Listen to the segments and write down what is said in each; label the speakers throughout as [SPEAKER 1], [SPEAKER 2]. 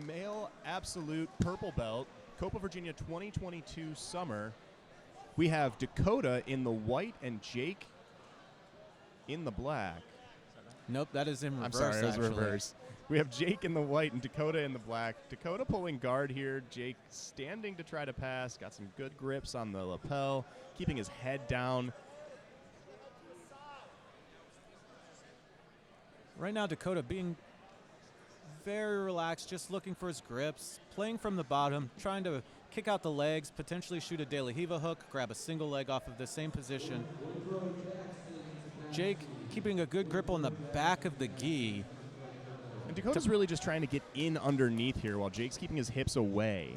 [SPEAKER 1] male absolute purple belt, Copa, Virginia 2022 summer. We have Dakota in the white and Jake in the black.
[SPEAKER 2] Nope, that is in reverse.
[SPEAKER 1] I'm sorry, it was reverse. We have Jake in the white and Dakota in the black. Dakota pulling guard here. Jake standing to try to pass. Got some good grips on the lapel, keeping his head down.
[SPEAKER 2] Right now, Dakota being very relaxed, just looking for his grips, playing from the bottom, trying to kick out the legs, potentially shoot a De La Riva hook, grab a single leg off of the same position. Jake keeping a good grip on the back of the gi.
[SPEAKER 1] And Dakota's really just trying to get in underneath here while Jake's keeping his hips away.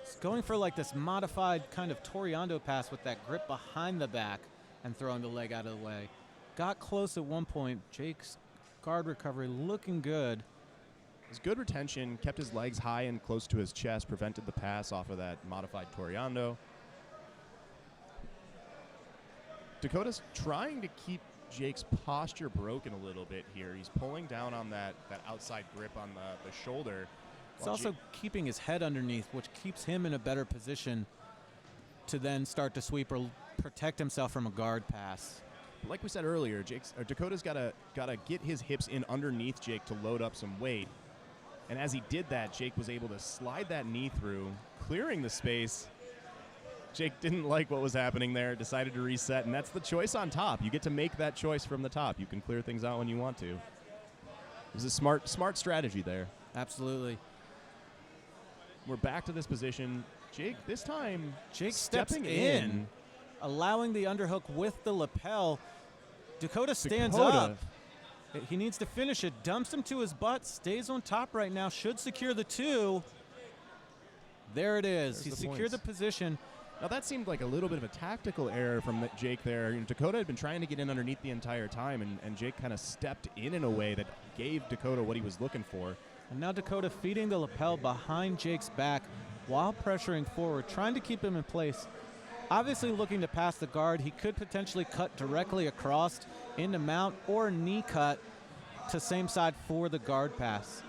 [SPEAKER 2] He's going for like this modified kind of Toreando pass with that grip behind the back and throwing the leg out of the way. Got close at one point. Jake's guard recovery looking good.
[SPEAKER 1] His good retention, kept his legs high and close to his chest, prevented the pass off of that modified Toreando. Dakota's trying to keep Jake's posture broken a little bit here. He's pulling down on that outside grip on the shoulder.
[SPEAKER 2] He's also keeping his head underneath, which keeps him in a better position to then start to sweep or protect himself from a guard pass.
[SPEAKER 1] Like we said earlier, Dakota's gotta get his hips in underneath Jake to load up some weight. And as he did that, Jake was able to slide that knee through, clearing the space. Jake didn't like what was happening there, decided to reset, and that's the choice on top. You get to make that choice from the top. You can clear things out when you want to. It was a smart strategy there.
[SPEAKER 2] Absolutely.
[SPEAKER 1] We're back to this position. Jake, this time,
[SPEAKER 2] Jake stepping in, allowing the underhook with the lapel. Dakota stands up. He needs to finish it. Dumps him to his butt. Stays on top right now. Should secure the two. There it is. He secured the position.
[SPEAKER 1] Now that seemed like a little bit of a tactical error from Jake there. Dakota had been trying to get in underneath the entire time, and Jake kind of stepped in a way that gave Dakota what he was looking for.
[SPEAKER 2] And now Dakota feeding the lapel behind Jake's back while pressuring forward, trying to keep him in place. Obviously looking to pass the guard. He could potentially cut directly across into mount or knee cut to same side for the guard pass.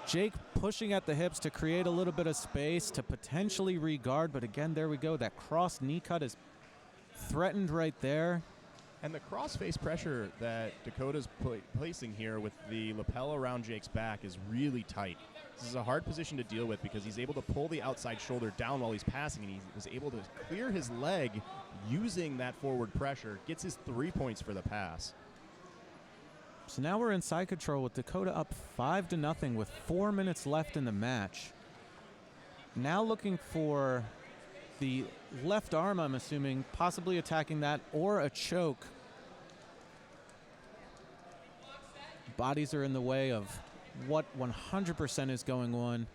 [SPEAKER 2] Jake pushing at the hips to create a little bit of space to potentially re-guard, but again, there we go. That cross knee cut is threatened right there.
[SPEAKER 1] And the cross-face pressure that Dakota's placing here with the lapel around Jake's back is really tight. This is a hard position to deal with because he's able to pull the outside shoulder down while he's passing, and he was able to clear his leg using that forward pressure. Gets his 3 points for the pass.
[SPEAKER 2] So now we're in side control with Dakota up 5-0 with 4 minutes left in the match. Now looking for the left arm, I'm assuming, possibly attacking that or a choke. Bodies are in the way of what 100% is going on.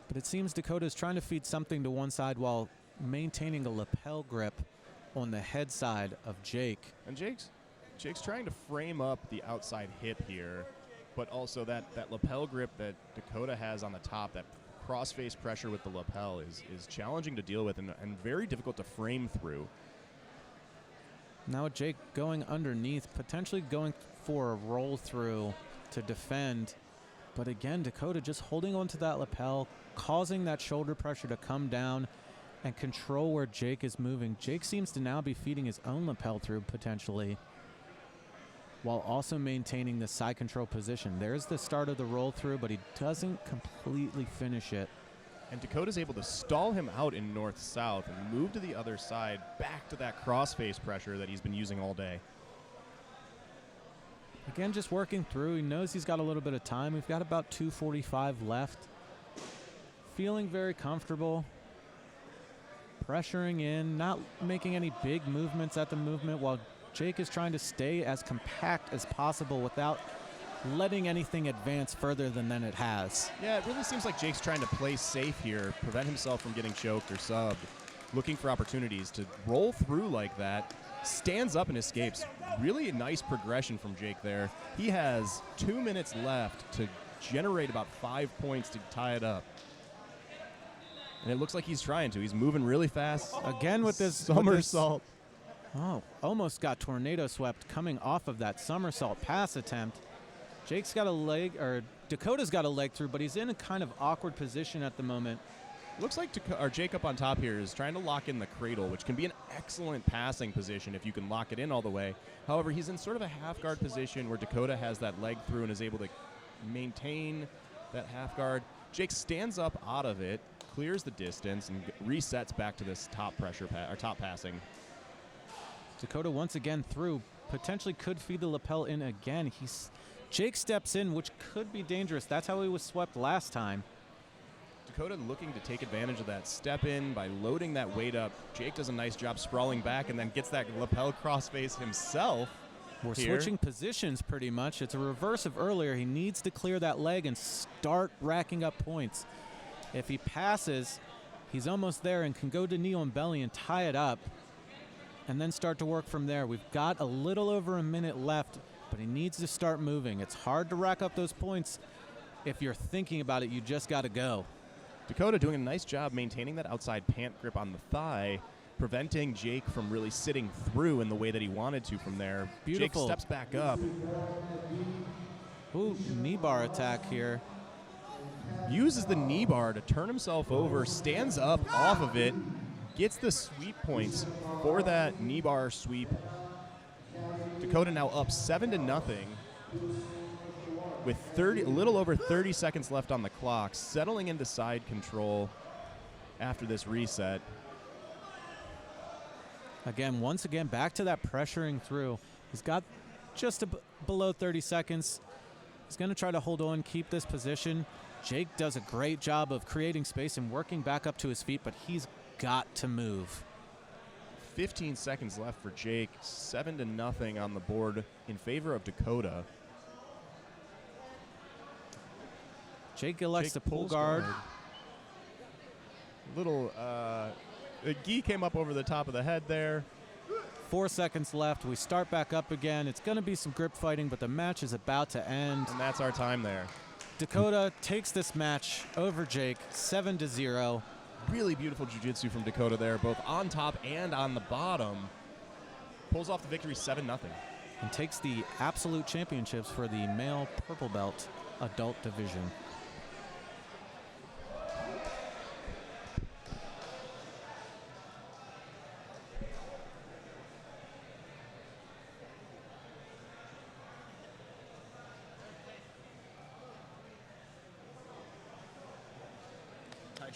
[SPEAKER 2] But it seems Dakota is trying to feed something to one side while maintaining a lapel grip on the head side of Jake.
[SPEAKER 1] And Jake's trying to frame up the outside hip here, but also that lapel grip that Dakota has on the top, that cross-face pressure with the lapel is challenging to deal with and very difficult to frame through.
[SPEAKER 2] Now Jake going underneath, potentially going for a roll through to defend. But again, Dakota just holding on to that lapel, causing that shoulder pressure to come down and control where Jake is moving. Jake seems to now be feeding his own lapel through potentially, while also maintaining the side control position. There's the start of the roll through, but he doesn't completely finish it.
[SPEAKER 1] And Dakota's able to stall him out in north-south and move to the other side, back to that cross-face pressure that he's been using all day.
[SPEAKER 2] Again, just working through. He knows he's got a little bit of time. We've got about 2:45 left. Feeling very comfortable. Pressuring in, not making any big movements at the movement while Jake is trying to stay as compact as possible without letting anything advance further than it has.
[SPEAKER 1] Yeah, it really seems like Jake's trying to play safe here, prevent himself from getting choked or subbed, looking for opportunities to roll through like that, stands up and escapes. Really a nice progression from Jake there. He has 2 minutes left to generate about 5 points to tie it up. And it looks like he's trying to. He's moving really fast.
[SPEAKER 2] Again with this
[SPEAKER 1] somersault.
[SPEAKER 2] Oh, almost got tornado swept coming off of that somersault pass attempt. Jake's got a leg, or Dakota's got a leg through, but he's in a kind of awkward position at the moment.
[SPEAKER 1] Looks like Jake up on top here is trying to lock in the cradle, which can be an excellent passing position if you can lock it in all the way. However, he's in sort of a half guard position where Dakota has that leg through and is able to maintain that half guard. Jake stands up out of it, clears the distance, and resets back to this top pressure or top passing.
[SPEAKER 2] Dakota once again through, potentially could feed the lapel in again. Jake steps in, which could be dangerous. That's how he was swept last time.
[SPEAKER 1] Dakota looking to take advantage of that step in by loading that weight up. Jake does a nice job sprawling back and then gets that lapel crossface himself.
[SPEAKER 2] We're switching positions pretty much. It's a reverse of earlier. He needs to clear that leg and start racking up points. If he passes, he's almost there and can go to knee on belly and tie it up and then start to work from there. We've got a little over a minute left, but he needs to start moving. It's hard to rack up those points. If you're thinking about it, you just got to go.
[SPEAKER 1] Dakota doing a nice job maintaining that outside pant grip on the thigh, preventing Jake from really sitting through in the way that he wanted to from there.
[SPEAKER 2] Beautiful.
[SPEAKER 1] Jake steps back up.
[SPEAKER 2] Ooh, knee bar attack here.
[SPEAKER 1] Uses the knee bar to turn himself over, stands up off of it, gets the sweep points for that knee bar sweep. Dakota now up 7-0 with a little over 30 seconds left on the clock, settling into side control after this reset.
[SPEAKER 2] Again, once again, back to that pressuring through. He's got just below 30 seconds. He's going to try to hold on, keep this position. Jake does a great job of creating space and working back up to his feet, but he's got to move.
[SPEAKER 1] 15 seconds left for Jake, 7-0 on the board in favor of Dakota.
[SPEAKER 2] Jake elects to pull guard.
[SPEAKER 1] Little gi came up over the top of the head there.
[SPEAKER 2] 4 seconds left. We start back up again. It's going to be some grip fighting, but the match is about to end.
[SPEAKER 1] And that's our time there.
[SPEAKER 2] Dakota takes this match over Jake, 7-0.
[SPEAKER 1] Really beautiful jiu-jitsu from Dakota there, both on top and on the bottom. Pulls off the victory 7-0.
[SPEAKER 2] And takes the absolute championships for the male purple belt adult division.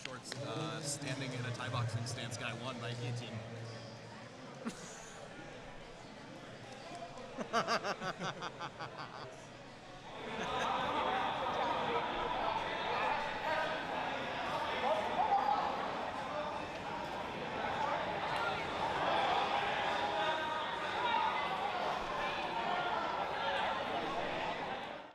[SPEAKER 3] Shorts, standing in a Thai boxing stance, guy won by guillotine.